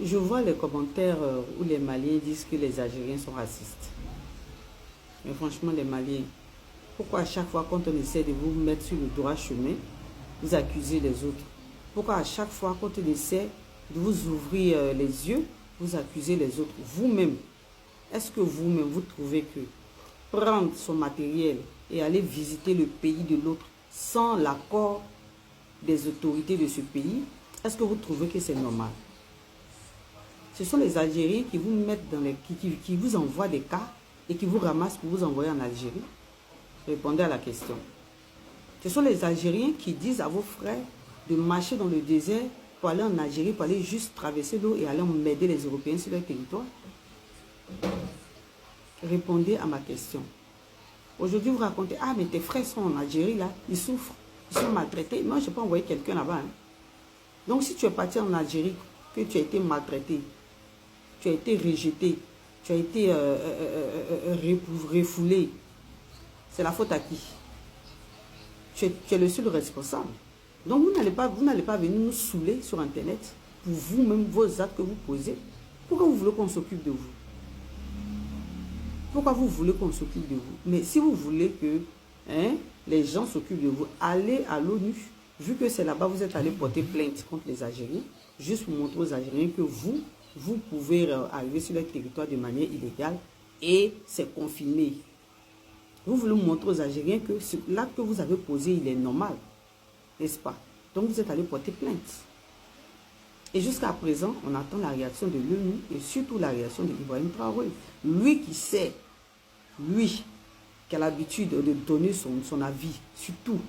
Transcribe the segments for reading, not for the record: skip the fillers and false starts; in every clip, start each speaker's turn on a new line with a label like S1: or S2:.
S1: Je vois les commentaires où les Maliens disent que les Algériens sont racistes. Mais franchement, les Maliens, pourquoi à chaque fois quand on essaie de vous mettre sur le droit chemin, vous accusez les autres? Pourquoi à chaque fois quand on essaie de vous ouvrir les yeux, vous accusez les autres? Vous-même, est-ce que vous-même, vous trouvez que prendre son matériel et aller visiter le pays de l'autre sans l'accord des autorités de ce pays, est-ce que vous trouvez que c'est normal? Ce sont les Algériens qui vous mettent dans les... qui vous envoient des cas et qui vous ramassent pour vous envoyer en Algérie. Répondez à la question. Ce sont les Algériens qui disent à vos frères de marcher dans le désert pour aller en Algérie, pour aller juste traverser l'eau et aller m'aider les Européens sur leur territoire. Répondez à ma question. Aujourd'hui, vous racontez, ah, mais tes frères sont en Algérie, là, ils souffrent, ils sont maltraités. Moi, je ne peux pas envoyer quelqu'un là-bas. Hein. Donc, si tu es parti en Algérie, que tu as été maltraité, tu as été rejeté, tu as été refoulé, c'est la faute à qui? Tu es le seul responsable. Donc, vous n'allez pas venir nous saouler sur Internet pour vous-même, vos actes que vous posez. Pourquoi vous voulez qu'on s'occupe de vous? Pourquoi vous voulez qu'on s'occupe de vous? Mais si vous voulez que les gens s'occupent de vous, allez à l'ONU. Vu que c'est là-bas, vous êtes allé porter plainte contre les Algériens, juste pour montrer aux Algériens que vous pouvez arriver sur leur territoire de manière illégale et c'est confirmé. Vous voulez montrer aux Algériens que l'acte que vous avez posé, il est normal, n'est-ce pas? Donc vous êtes allé porter plainte. Et jusqu'à présent, on attend la réaction de l'ONU et surtout la réaction d'Ibrahim Traoré. Lui qui sait, lui qui a l'habitude de donner son avis sur tout.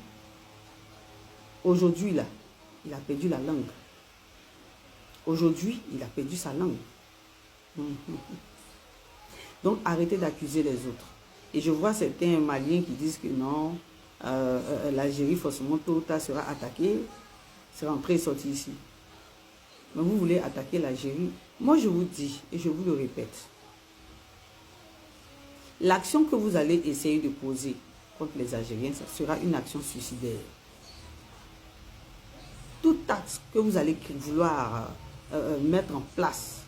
S1: Aujourd'hui, là, il a perdu la langue. Aujourd'hui, il a perdu sa langue. Donc, arrêtez d'accuser les autres. Et je vois certains Maliens qui disent que non, l'Algérie, forcément, tôt ou tard, sera attaquée. C'est rentré et sorti ici. Mais vous voulez attaquer l'Algérie. Moi, je vous dis, et je vous le répète, l'action que vous allez essayer de poser contre les Algériens, ça sera une action suicidaire. Tout acte que vous allez vouloir mettre en place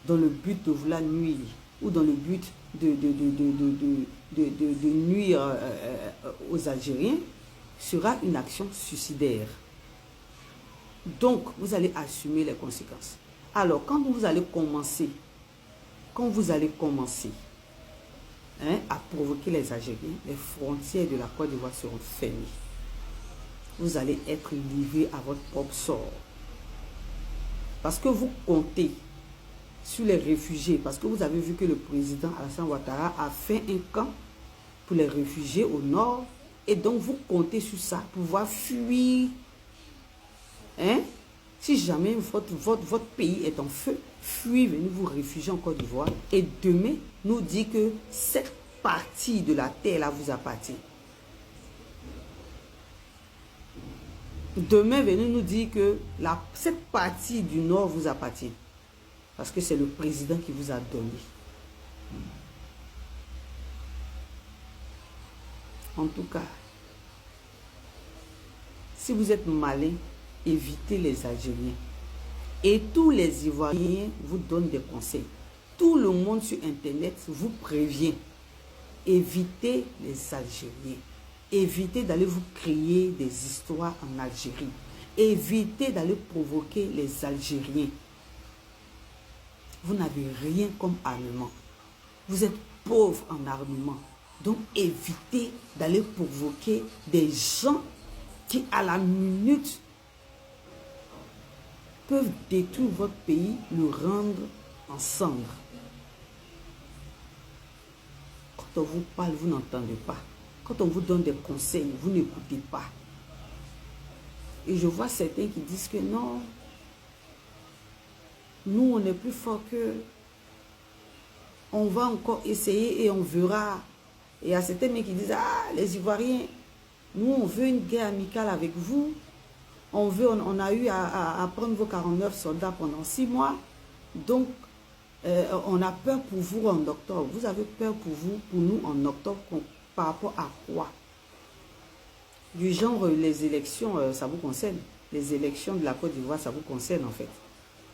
S1: dans le but de vouloir nuire ou dans le but de nuire aux Algériens sera une action suicidaire. Donc, vous allez assumer les conséquences. Alors, quand vous allez commencer à provoquer les Algériens, les frontières de la Côte d'Ivoire seront fermées. Vous allez être livré à votre propre sort. Parce que vous comptez sur les réfugiés, parce que vous avez vu que le président Alassane Ouattara a fait un camp pour les réfugiés au nord, et donc vous comptez sur ça pour pouvoir fuir. Hein? Si jamais votre pays est en feu, fuyez, venez vous réfugier en Côte d'Ivoire, et demain, nous dit que cette partie de la terre là vous appartient. Demain, venez nous dire que cette partie du nord vous appartient. Parce que c'est le président qui vous a donné. En tout cas, si vous êtes malin, évitez les Algériens. Et tous les Ivoiriens vous donnent des conseils. Tout le monde sur Internet vous prévient. Évitez les Algériens. Évitez d'aller vous créer des histoires en Algérie. Évitez d'aller provoquer les Algériens. Vous n'avez rien comme armement. Vous êtes pauvre en armement. Donc évitez d'aller provoquer des gens qui à la minute peuvent détruire votre pays, le rendre en cendres. Quand on vous parle, vous n'entendez pas. Quand on vous donne des conseils, vous n'écoutez pas. Et je vois certains qui disent que non, nous on est plus fort qu'eux. On va encore essayer et on verra. Et il y a certains mecs qui disent, ah, les Ivoiriens, nous on veut une guerre amicale avec vous. On a eu à prendre vos 49 soldats pendant 6 mois. Donc, on a peur pour vous en octobre. Vous avez peur pour nous en octobre. Par rapport à quoi? Du genre, les élections, ça vous concerne. Les élections de la Côte d'Ivoire, ça vous concerne en fait.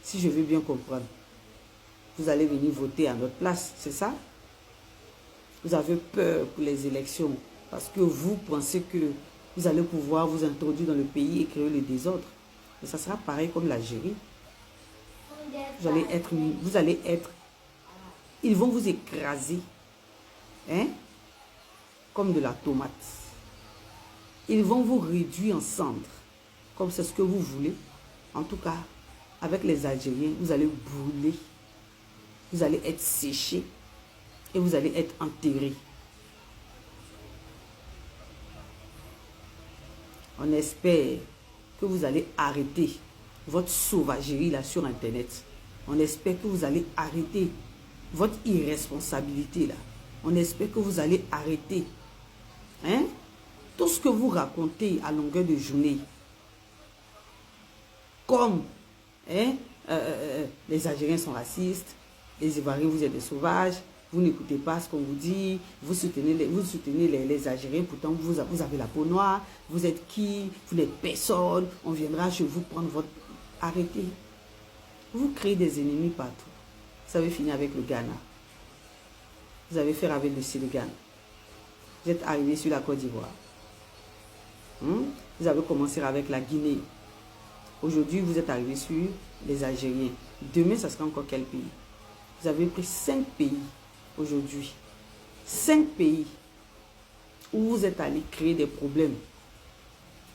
S1: Si je veux bien comprendre, vous allez venir voter à notre place, c'est ça? Vous avez peur pour les élections parce que vous pensez que vous allez pouvoir vous introduire dans le pays et créer le désordre. Et ça sera pareil comme l'Algérie. Vous allez être, ils vont vous écraser, hein, comme de la tomate. Ils vont vous réduire en cendres, comme c'est ce que vous voulez. En tout cas, avec les Algériens, vous allez brûler, vous allez être séchés et vous allez être enterrés. On espère que vous allez arrêter votre sauvagerie là sur Internet. On espère que vous allez arrêter votre irresponsabilité là. On espère que vous allez arrêter, hein, tout ce que vous racontez à longueur de journée. Comme, hein, les Algériens sont racistes, les Ivoiriens, vous êtes des sauvages, vous n'écoutez pas ce qu'on vous dit, vous soutenez les Algériens, pourtant vous avez la peau noire, vous êtes qui, vous n'êtes personne, on viendra chez vous prendre votre... Arrêtez. Vous créez des ennemis partout. Vous avez fini avec le Ghana. Vous avez fait avec le Sénégal. Vous êtes arrivé sur la Côte d'Ivoire. Vous avez commencé avec la Guinée. Aujourd'hui, vous êtes arrivé sur les Algériens. Demain, ça sera encore quel pays? Vous avez pris 5 pays aujourd'hui. 5 pays où vous êtes allé créer des problèmes.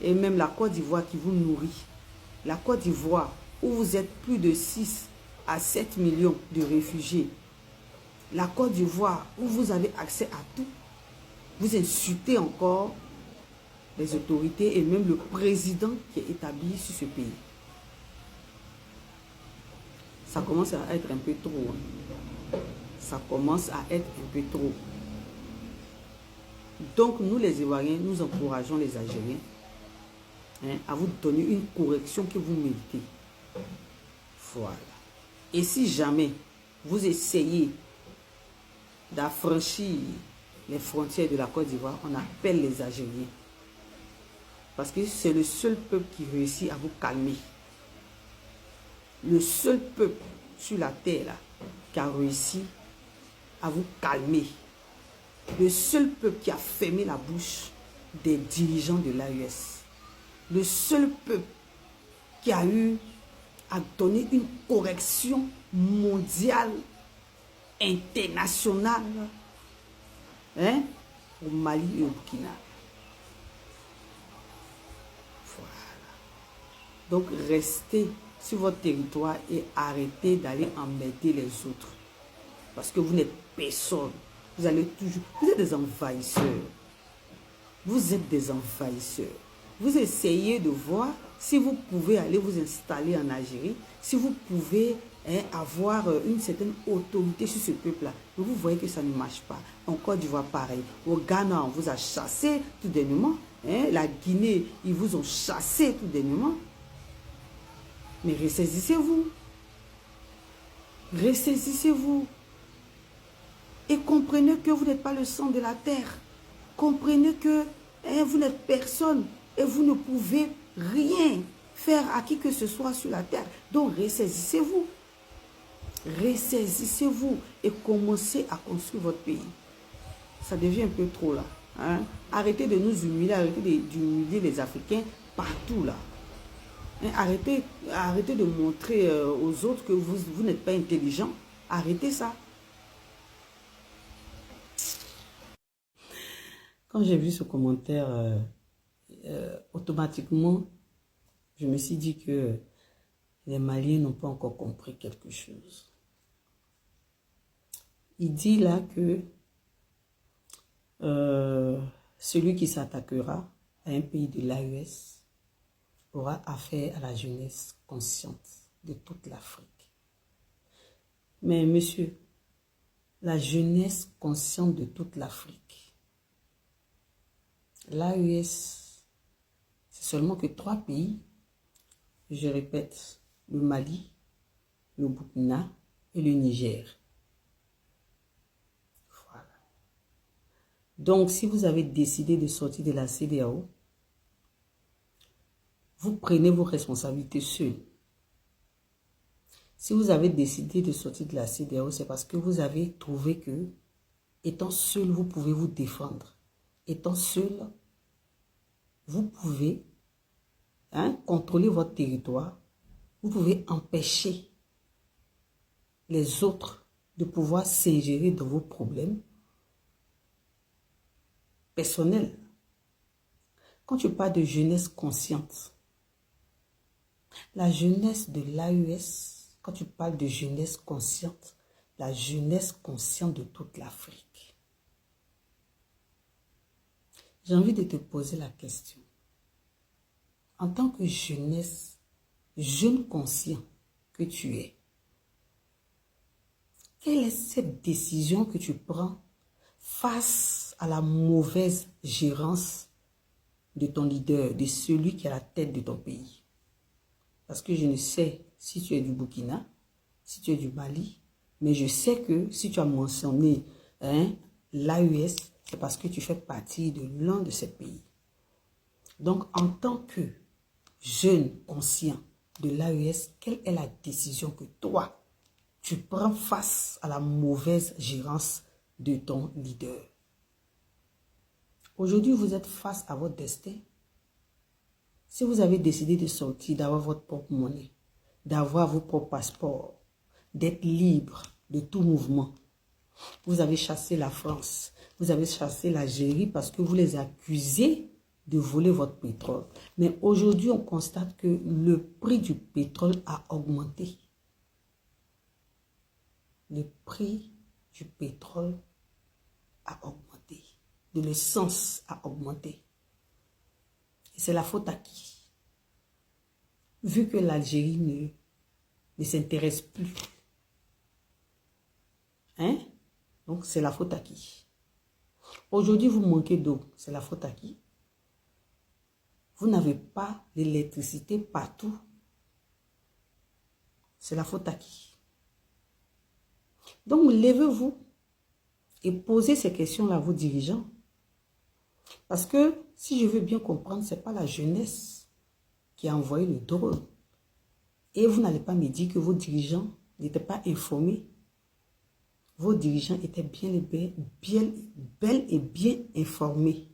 S1: Et même la Côte d'Ivoire qui vous nourrit. La Côte d'Ivoire où vous êtes plus de 6 à 7 millions de réfugiés. La Côte d'Ivoire où vous avez accès à tout. Vous insultez encore les autorités et même le président qui est établi sur ce pays. Ça commence à être un peu trop. Ça commence à être un peu trop. Donc nous les Ivoiriens, nous encourageons les Algériens, hein, à vous donner une correction que vous méritez. Voilà. Et si jamais vous essayez d'affranchir les frontières de la Côte d'Ivoire, on appelle les Algériens. Parce que c'est le seul peuple qui réussit à vous calmer. Le seul peuple sur la terre là, qui a réussi à vous calmer. Le seul peuple qui a fermé la bouche des dirigeants de l'AES. Le seul peuple qui a eu à donner une correction mondiale, internationale, hein, au Mali et au Burkina. Donc, restez sur votre territoire et arrêtez d'aller emmerder les autres. Parce que vous n'êtes personne. Vous allez toujours... Vous êtes des envahisseurs. Vous êtes des envahisseurs. Vous essayez de voir si vous pouvez aller vous installer en Algérie, si vous pouvez, hein, avoir une certaine autorité sur ce peuple-là. Mais vous voyez que ça ne marche pas. En Côte d'Ivoire, pareil. Au Ghana, on vous a chassé tout dernièrement. Hein? La Guinée, ils vous ont chassé tout dernièrement. Mais ressaisissez-vous. Ressaisissez-vous. Et comprenez que vous n'êtes pas le sang de la terre. Comprenez que, hein, vous n'êtes personne. Et vous ne pouvez rien faire à qui que ce soit sur la terre. Donc ressaisissez-vous. Ressaisissez-vous. Et commencez à construire votre pays. Ça devient un peu trop là. Hein? Arrêtez de nous humilier. Arrêtez d'humilier les Africains partout là. Arrêtez de montrer aux autres que vous n'êtes pas intelligent. Arrêtez ça. Quand j'ai vu ce commentaire, automatiquement, je me suis dit que les Maliens n'ont pas encore compris quelque chose. Il dit là que celui qui s'attaquera à un pays de l'AES aura affaire à la jeunesse consciente de toute l'Afrique. Mais monsieur, la jeunesse consciente de toute l'Afrique, l'AES, c'est seulement que 3 pays, je répète, le Mali, le Burkina et le Niger. Voilà. Donc, si vous avez décidé de sortir de la CEDEAO, vous prenez vos responsabilités seuls. Si vous avez décidé de sortir de la CEDEAO, c'est parce que vous avez trouvé que, étant seul, vous pouvez vous défendre. Étant seul, vous pouvez contrôler votre territoire. Vous pouvez empêcher les autres de pouvoir s'ingérer dans vos problèmes personnels. Quand tu parles de jeunesse consciente, la jeunesse de l'AES, quand tu parles de jeunesse consciente, la jeunesse consciente de toute l'Afrique, j'ai envie de te poser la question. En tant que jeunesse, jeune conscient que tu es, quelle est cette décision que tu prends face à la mauvaise gérance de ton leader, de celui qui est à la tête de ton pays? Parce que je ne sais si tu es du Burkina, si tu es du Mali, mais je sais que si tu as mentionné l'AES, c'est parce que tu fais partie de l'un de ces pays. Donc, en tant que jeune conscient de l'AES, quelle est la décision que toi, tu prends face à la mauvaise gérance de ton leader? Aujourd'hui, vous êtes face à votre destin. Si vous avez décidé de sortir, d'avoir votre propre monnaie, d'avoir vos propres passeports, d'être libre de tout mouvement, vous avez chassé la France, vous avez chassé l'Algérie parce que vous les accusez de voler votre pétrole. Mais aujourd'hui, on constate que le prix du pétrole a augmenté. Le prix du pétrole a augmenté. De l'essence a augmenté. Et c'est la faute à qui? Vu que l'Algérie ne s'intéresse plus. Donc, c'est la faute à qui? Aujourd'hui, vous manquez d'eau. C'est la faute à qui? Vous n'avez pas d'électricité partout. C'est la faute à qui? Donc, levez-vous et posez ces questions-là à vos dirigeants. Parce que, si je veux bien comprendre, ce n'est pas la jeunesse qui a envoyé le drone. Et vous n'allez pas me dire que vos dirigeants n'étaient pas informés. Vos dirigeants étaient bel et bien informés.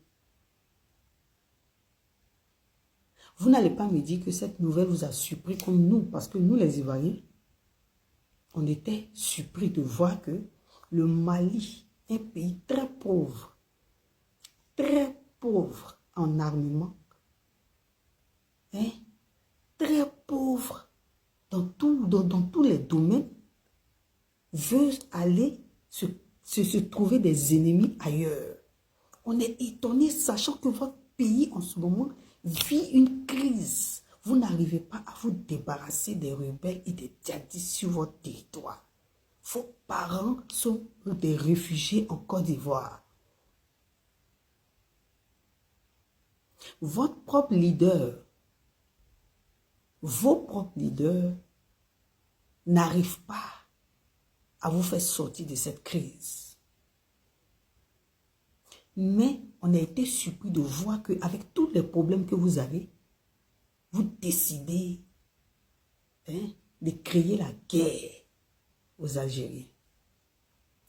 S1: Vous n'allez pas me dire que cette nouvelle vous a surpris comme nous, parce que nous, les Ivoiriens, on était surpris de voir que le Mali, un pays très pauvre en armement, très pauvre dans tous les domaines, veut aller se trouver des ennemis ailleurs. On est étonné, sachant que votre pays en ce moment vit une crise. Vous n'arrivez pas à vous débarrasser des rebelles et des djihadistes sur votre territoire. Vos parents sont des réfugiés en Côte d'Ivoire. Votre propre leader, vos propres leaders n'arrivent pas à vous faire sortir de cette crise. Mais on a été surpris de voir qu'avec tous les problèmes que vous avez, vous décidez de créer la guerre aux Algériens.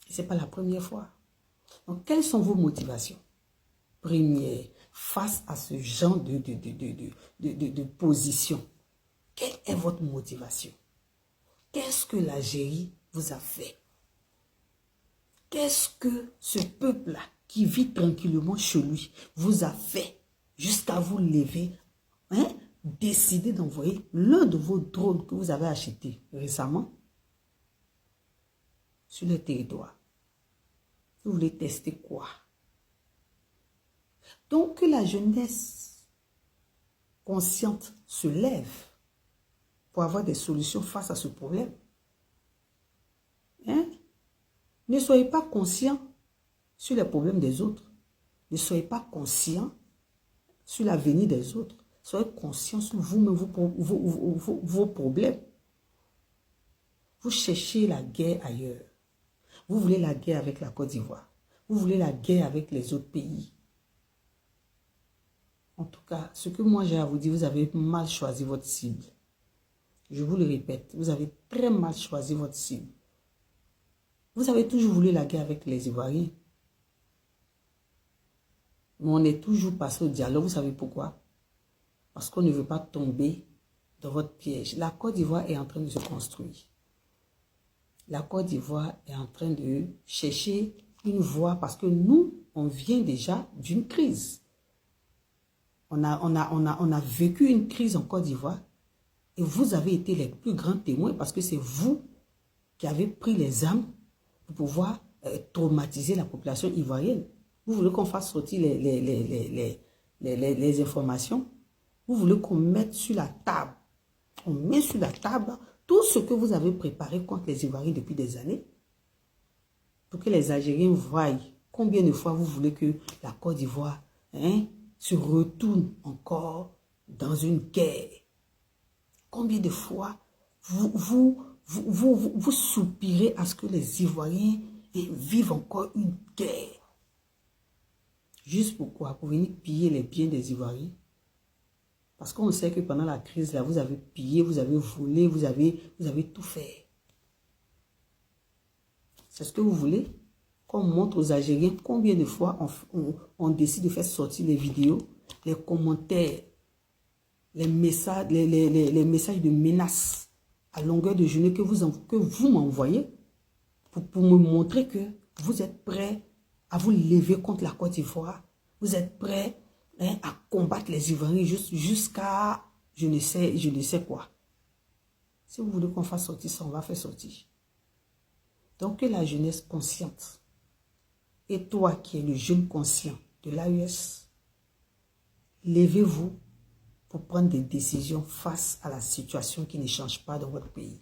S1: Et ce n'est pas la première fois. Donc, quelles sont vos motivations? Première, face à ce genre de position, quelle est votre motivation? Qu'est-ce que l'Algérie vous a fait? Qu'est-ce que ce peuple-là qui vit tranquillement chez lui vous a fait jusqu'à vous lever, décider d'envoyer l'un de vos drones que vous avez acheté récemment sur le territoire? Vous voulez tester quoi? Donc que la jeunesse consciente se lève pour avoir des solutions face à ce problème. Ne soyez pas conscient sur les problèmes des autres. Ne soyez pas conscient sur l'avenir des autres. Soyez conscient sur vous-même, vos problèmes. Vous cherchez la guerre ailleurs. Vous voulez la guerre avec la Côte d'Ivoire. Vous voulez la guerre avec les autres pays. En tout cas, ce que moi j'ai à vous dire, vous avez mal choisi votre cible. Je vous le répète, vous avez très mal choisi votre cible. Vous avez toujours voulu la guerre avec les Ivoiriens. Mais on est toujours passé au dialogue. Vous savez pourquoi? Parce qu'on ne veut pas tomber dans votre piège. La Côte d'Ivoire est en train de se construire. La Côte d'Ivoire est en train de chercher une voie parce que nous, on vient déjà d'une crise. On a vécu une crise en Côte d'Ivoire et vous avez été les plus grands témoins parce que c'est vous qui avez pris les armes pour pouvoir traumatiser la population ivoirienne. Vous voulez qu'on fasse sortir les informations? Vous voulez qu'on mette sur la table? On met sur la table tout ce que vous avez préparé contre les Ivoiriens depuis des années pour que les Algériens voient combien de fois vous voulez que la Côte d'Ivoire se retourne encore dans une guerre. Combien de fois vous soupirez à ce que les Ivoiriens vivent encore une guerre. Juste pourquoi? Pour venir piller les biens des Ivoiriens. Parce qu'on sait que pendant la crise, là, vous avez pillé, vous avez volé, vous avez tout fait. C'est ce que vous voulez? Qu'on montre aux Algériens combien de fois on décide de faire sortir les vidéos, les commentaires, les messages de menaces à longueur de journée que vous m'envoyez pour me montrer que vous êtes prêts à vous lever contre la Côte d'Ivoire. Vous êtes prêts à combattre les Ivoiriens jusqu'à je ne sais quoi. Si vous voulez qu'on fasse sortir ça, on va faire sortir. Donc que la jeunesse consciente, et toi qui es le jeune conscient de l'AES, levez-vous pour prendre des décisions face à la situation qui ne change pas dans votre pays.